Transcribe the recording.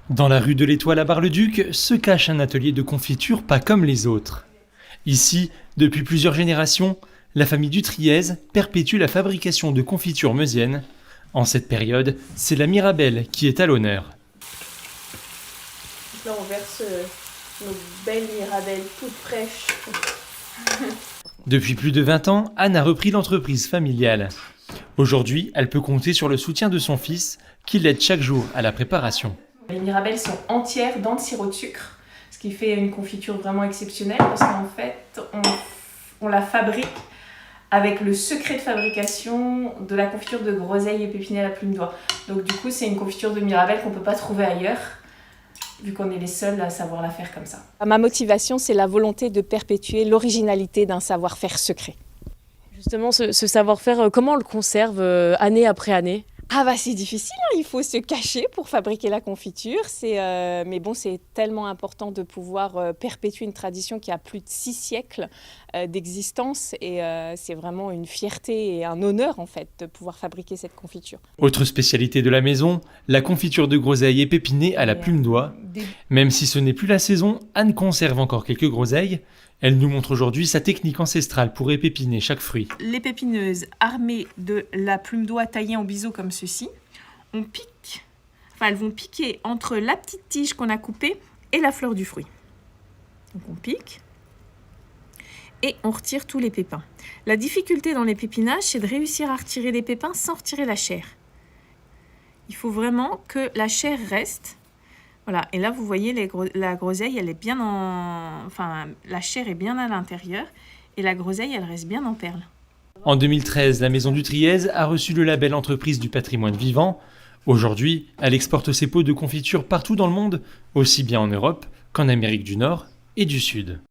Dans la rue de l'Étoile à Bar-le-Duc se cache un atelier de confiture pas comme les autres. Ici, depuis plusieurs générations, la famille Dutriez perpétue la fabrication de confitures meusiennes. En cette période, c'est la Mirabelle qui est à l'honneur. Là, on verse nos belles mirabelles toutes fraîches. Depuis plus de 20 ans, Anne a repris l'entreprise familiale. Aujourd'hui, elle peut compter sur le soutien de son fils, qui l'aide chaque jour à la préparation. Les mirabelles sont entières dans le sirop de sucre, ce qui fait une confiture vraiment exceptionnelle parce qu'en fait, on la fabrique avec le secret de fabrication de la confiture de groseille épépinée à la plume d'oie. Donc du coup, c'est une confiture de mirabelle qu'on ne peut pas trouver ailleurs, vu qu'on est les seuls à savoir la faire comme ça. Ma motivation, c'est la volonté de perpétuer l'originalité d'un savoir-faire secret. Justement, ce savoir-faire, comment on le conserve année après année ? Ah bah c'est difficile, hein, il faut se cacher pour fabriquer la confiture, mais bon c'est tellement important de pouvoir perpétuer une tradition qui a plus de 6 siècles d'existence et c'est vraiment une fierté et un honneur en fait de pouvoir fabriquer cette confiture. Autre spécialité de la maison, la confiture de groseille épépinée à la plume d'oie. Même si ce n'est plus la saison, Anne conserve encore quelques groseilles. Elle nous montre aujourd'hui sa technique ancestrale pour épépiner chaque fruit. Les pépineuses armées de la plume d'oie taillée en biseau comme ceci, elles vont piquer entre la petite tige qu'on a coupée et la fleur du fruit. Donc on pique et on retire tous les pépins. La difficulté dans l'épépinage, c'est de réussir à retirer les pépins sans retirer la chair. Il faut vraiment que la chair reste. Voilà, et là vous voyez la groseille, elle est bien la chair est bien à l'intérieur et la groseille elle reste bien en perles. En 2013, la maison Dutriez a reçu le label Entreprise du patrimoine vivant. Aujourd'hui, elle exporte ses pots de confiture partout dans le monde, aussi bien en Europe qu'en Amérique du Nord et du Sud.